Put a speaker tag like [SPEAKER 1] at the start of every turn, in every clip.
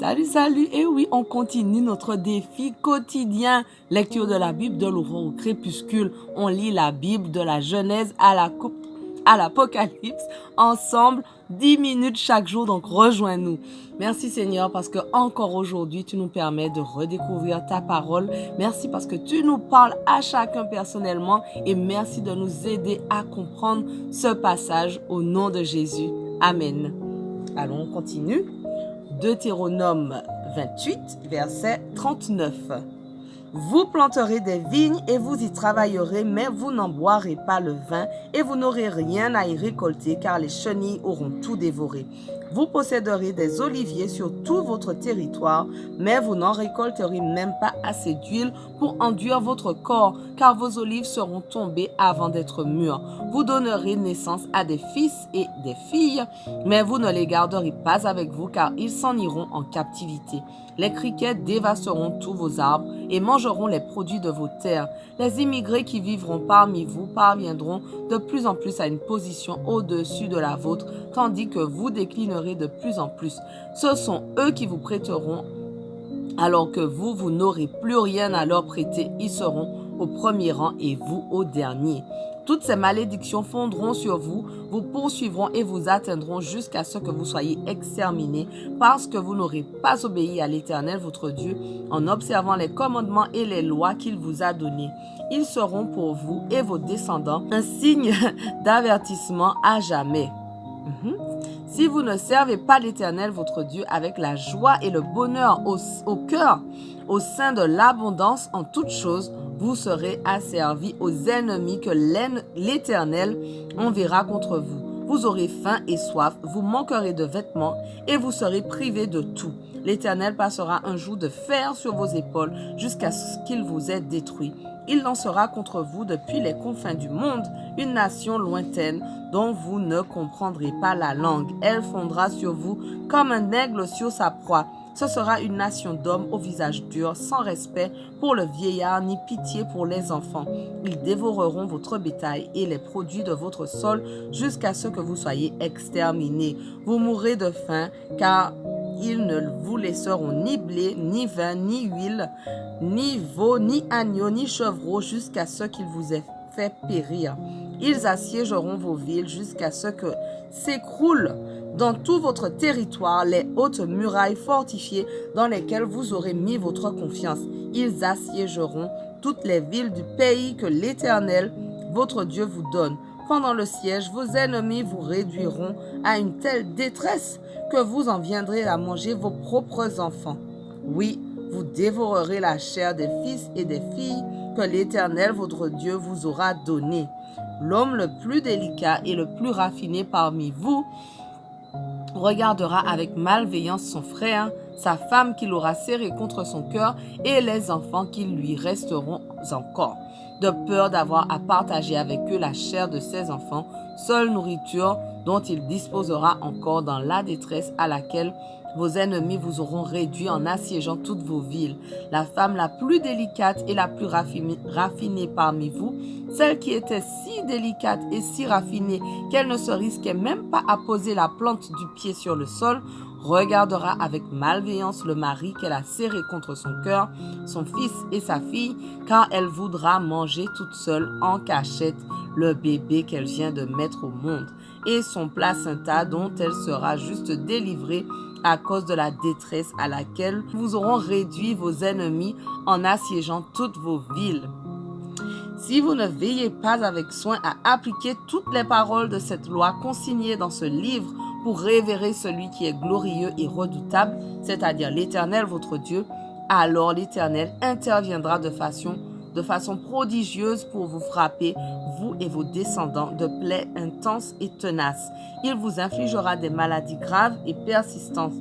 [SPEAKER 1] Salut, salut! Et oui, on continue notre défi quotidien. Lecture de la Bible de l'aurore au crépuscule. On lit la Bible de la Genèse à l'Apocalypse ensemble, 10 minutes chaque jour. Donc rejoins-nous. Merci Seigneur parce que encore aujourd'hui, tu nous permets de redécouvrir ta parole. Merci parce que tu nous parles à chacun personnellement et merci de nous aider à comprendre ce passage au nom de Jésus. Amen. Allons, on continue. Deutéronome 28, verset 39. Vous planterez des vignes et vous y travaillerez, mais vous n'en boirez pas le vin et vous n'aurez rien à y récolter car les chenilles auront tout dévoré. Vous posséderez des oliviers sur tout votre territoire, mais vous n'en récolterez même pas assez d'huile pour enduire votre corps, car vos olives seront tombées avant d'être mûres. Vous donnerez naissance à des fils et des filles, mais vous ne les garderez pas avec vous, car ils s'en iront en captivité. Les criquets dévasteront tous vos arbres et mangeront les produits de vos terres. Les immigrés qui vivront parmi vous parviendront de plus en plus à une position au-dessus de la vôtre, tandis que vous déclinerez de plus en plus. Ce sont eux qui vous prêteront, alors que vous n'aurez plus rien à leur prêter. Ils seront au premier rang et vous au dernier. Toutes ces malédictions fondront sur vous, vous poursuivront et vous atteindront jusqu'à ce que vous soyez exterminés parce que vous n'aurez pas obéi à l'Éternel votre Dieu en observant les commandements et les lois qu'il vous a donnés. Ils seront pour vous et vos descendants un signe d'avertissement à jamais. Si vous ne servez pas l'Éternel votre Dieu avec la joie et le bonheur au cœur, au sein de l'abondance en toutes choses, vous serez asservis aux ennemis que l'Éternel enverra contre vous. Vous aurez faim et soif, vous manquerez de vêtements et vous serez privés de tout. L'Éternel passera un joug de fer sur vos épaules jusqu'à ce qu'il vous ait détruit. Il lancera contre vous depuis les confins du monde une nation lointaine dont vous ne comprendrez pas la langue. Elle fondra sur vous comme un aigle sur sa proie. Ce sera une nation d'hommes au visage dur, sans respect pour le vieillard ni pitié pour les enfants. Ils dévoreront votre bétail et les produits de votre sol jusqu'à ce que vous soyez exterminés. Vous mourrez de faim car ils ne vous laisseront ni blé, ni vin, ni huile, ni veau, ni agneau, ni chevreau jusqu'à ce qu'ils vous aient fait périr. Ils assiégeront vos villes jusqu'à ce que s'écroulent dans tout votre territoire les hautes murailles fortifiées dans lesquelles vous aurez mis votre confiance. Ils assiégeront toutes les villes du pays que l'Éternel, votre Dieu, vous donne. Pendant le siège, vos ennemis vous réduiront à une telle détresse que vous en viendrez à manger vos propres enfants. Oui, vous dévorerez la chair des fils et des filles que l'Éternel, votre Dieu, vous aura donnés. L'homme le plus délicat et le plus raffiné parmi vous regardera avec malveillance son frère, sa femme qu'il aura serrée contre son cœur et les enfants qui lui resteront encore, de peur d'avoir à partager avec eux la chair de ses enfants, seule nourriture dont il disposera encore dans la détresse à laquelle vos ennemis vous auront réduit en assiégeant toutes vos villes. La femme la plus délicate et la plus raffinée parmi vous, celle qui était si délicate et si raffinée qu'elle ne se risquait même pas à poser la plante du pied sur le sol, regardera avec malveillance le mari qu'elle a serré contre son cœur, son fils et sa fille, car elle voudra manger toute seule en cachette le bébé qu'elle vient de mettre au monde et son placenta dont elle sera juste délivrée à cause de la détresse à laquelle vous auront réduit vos ennemis en assiégeant toutes vos villes. Si vous ne veillez pas avec soin à appliquer toutes les paroles de cette loi consignées dans ce livre pour révérer celui qui est glorieux et redoutable, c'est-à-dire l'Éternel votre Dieu, alors l'Éternel interviendra de façon prodigieuse pour vous frapper, vous et vos descendants, de plaies intenses et tenaces. Il vous infligera des maladies graves et persistantes.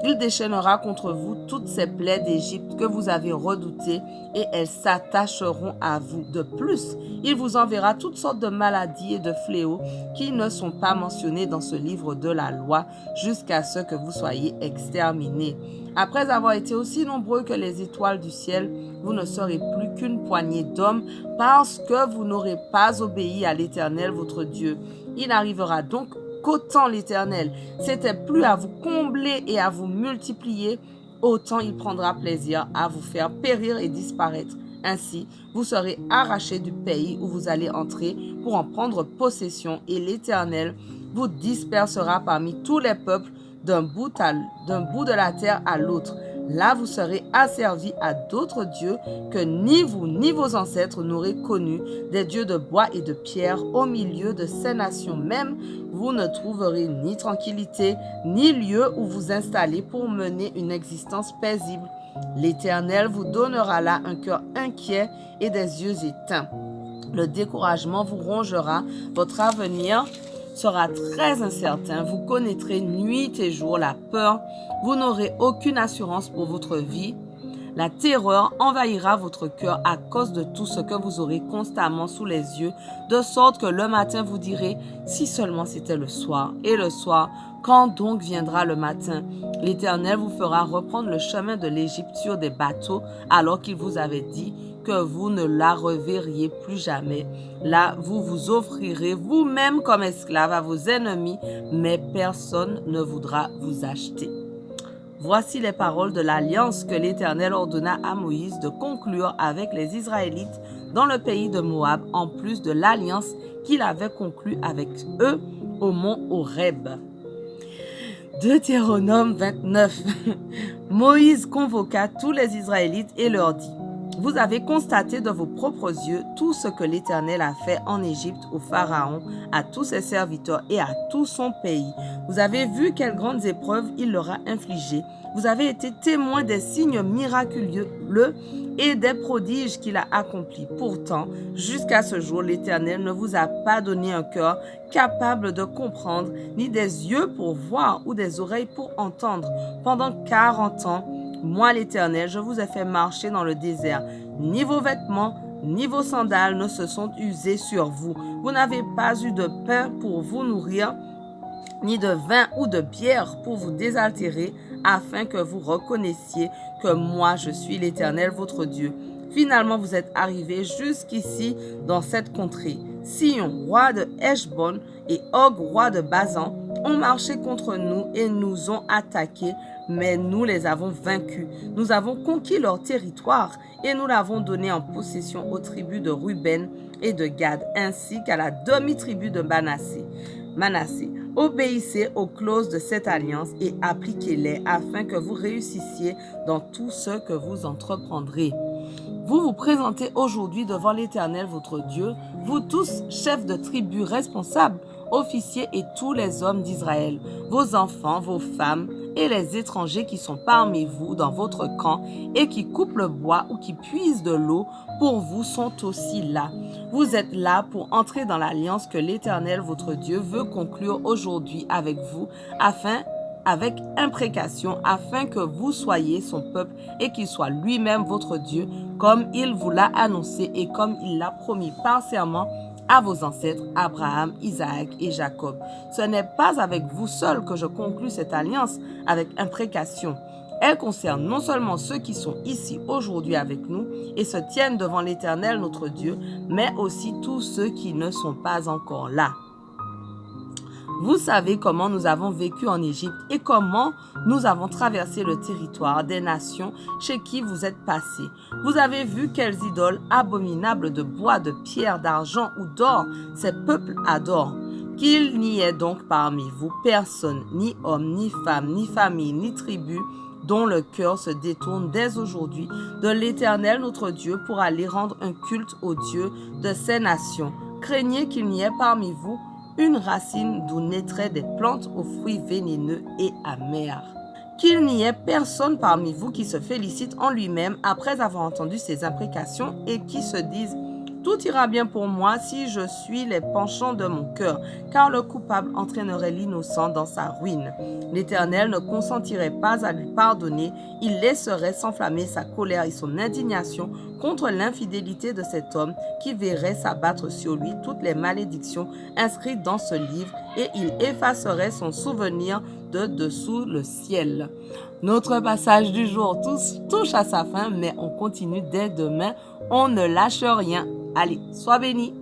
[SPEAKER 1] Il déchaînera contre vous toutes ces plaies d'Égypte que vous avez redoutées et elles s'attacheront à vous. De plus, il vous enverra toutes sortes de maladies et de fléaux qui ne sont pas mentionnés dans ce livre de la loi jusqu'à ce que vous soyez exterminés. Après avoir été aussi nombreux que les étoiles du ciel, vous ne serez plus qu'une poignée d'hommes parce que vous n'aurez pas obéi à l'Éternel votre Dieu. Il arrivera donc qu'autant l'Éternel s'était plu à vous combler et à vous multiplier, autant il prendra plaisir à vous faire périr et disparaître. Ainsi, vous serez arrachés du pays où vous allez entrer pour en prendre possession, et l'Éternel vous dispersera parmi tous les peuples d'un bout de la terre à l'autre. Là, vous serez asservis à d'autres dieux que ni vous ni vos ancêtres n'aurez connus, des dieux de bois et de pierre. Au milieu de ces nations même, vous ne trouverez ni tranquillité, ni lieu où vous installer pour mener une existence paisible. L'Éternel vous donnera là un cœur inquiet et des yeux éteints. Le découragement vous rongera, votre avenir sera très incertain, vous connaîtrez nuit et jour la peur, vous n'aurez aucune assurance pour votre vie. La terreur envahira votre cœur à cause de tout ce que vous aurez constamment sous les yeux, de sorte que le matin vous direz, si seulement c'était le soir, et le soir, quand donc viendra le matin? L'Éternel vous fera reprendre le chemin de l'Égypte sur des bateaux, alors qu'il vous avait dit que vous ne la reverriez plus jamais. Là, vous vous offrirez vous-même comme esclave à vos ennemis, mais personne ne voudra vous acheter. Voici les paroles de l'alliance que l'Éternel ordonna à Moïse de conclure avec les Israélites dans le pays de Moab, en plus de l'alliance qu'il avait conclue avec eux au mont Horeb. Deutéronome 29. Moïse convoqua tous les Israélites et leur dit: vous avez constaté de vos propres yeux tout ce que l'Éternel a fait en Égypte au Pharaon, à tous ses serviteurs et à tout son pays. Vous avez vu quelles grandes épreuves il leur a infligées. Vous avez été témoins des signes miraculeux et des prodiges qu'il a accomplis. Pourtant, jusqu'à ce jour, l'Éternel ne vous a pas donné un cœur capable de comprendre, ni des yeux pour voir ou des oreilles pour entendre. Pendant 40 ans, moi, l'Éternel, je vous ai fait marcher dans le désert. Ni vos vêtements, ni vos sandales ne se sont usés sur vous. Vous n'avez pas eu de pain pour vous nourrir, ni de vin ou de bière pour vous désaltérer, afin que vous reconnaissiez que moi, je suis l'Éternel, votre Dieu. Finalement, vous êtes arrivés jusqu'ici dans cette contrée. Sihon, roi de Heshbon, et Og, roi de Basan, ont marché contre nous et nous ont attaqués, mais nous les avons vaincus. Nous avons conquis leur territoire et nous l'avons donné en possession aux tribus de Ruben et de Gad, ainsi qu'à la demi-tribu de Manassé. Obéissez aux clauses de cette alliance et appliquez-les afin que vous réussissiez dans tout ce que vous entreprendrez. Vous vous présentez aujourd'hui devant l'Éternel votre Dieu, vous tous, chefs de tribus responsables, officiers et tous les hommes d'Israël, vos enfants, vos femmes et les étrangers qui sont parmi vous dans votre camp et qui coupent le bois ou qui puisent de l'eau pour vous sont aussi là. Vous êtes là pour entrer dans l'alliance que l'Éternel votre Dieu veut conclure aujourd'hui avec vous avec imprécation, afin que vous soyez son peuple et qu'il soit lui-même votre Dieu, comme il vous l'a annoncé et comme il l'a promis par serment à vos ancêtres, Abraham, Isaac et Jacob. Ce n'est pas avec vous seuls que je conclus cette alliance avec imprécation. Elle concerne non seulement ceux qui sont ici aujourd'hui avec nous et se tiennent devant l'Éternel notre Dieu, mais aussi tous ceux qui ne sont pas encore là. Vous savez comment nous avons vécu en Égypte et comment nous avons traversé le territoire des nations chez qui vous êtes passés. Vous avez vu quelles idoles abominables de bois, de pierre, d'argent ou d'or ces peuples adorent. Qu'il n'y ait donc parmi vous personne, ni homme, ni femme, ni famille, ni tribu, dont le cœur se détourne dès aujourd'hui de l'Éternel notre Dieu pour aller rendre un culte au Dieu de ces nations. Craignez qu'il n'y ait parmi vous une racine d'où naîtraient des plantes aux fruits vénéneux et amers. Qu'il n'y ait personne parmi vous qui se félicite en lui-même après avoir entendu ces imprécations et qui se dise « Tout ira bien pour moi si je suis les penchants de mon cœur, car le coupable entraînerait l'innocent dans sa ruine. L'Éternel ne consentirait pas à lui pardonner, il laisserait s'enflammer sa colère et son indignation contre l'infidélité de cet homme qui verrait s'abattre sur lui toutes les malédictions inscrites dans ce livre et il effacerait son souvenir de dessous le ciel. » Notre passage du jour touche à sa fin, mais on continue dès demain. On ne lâche rien. Allez, sois bénis.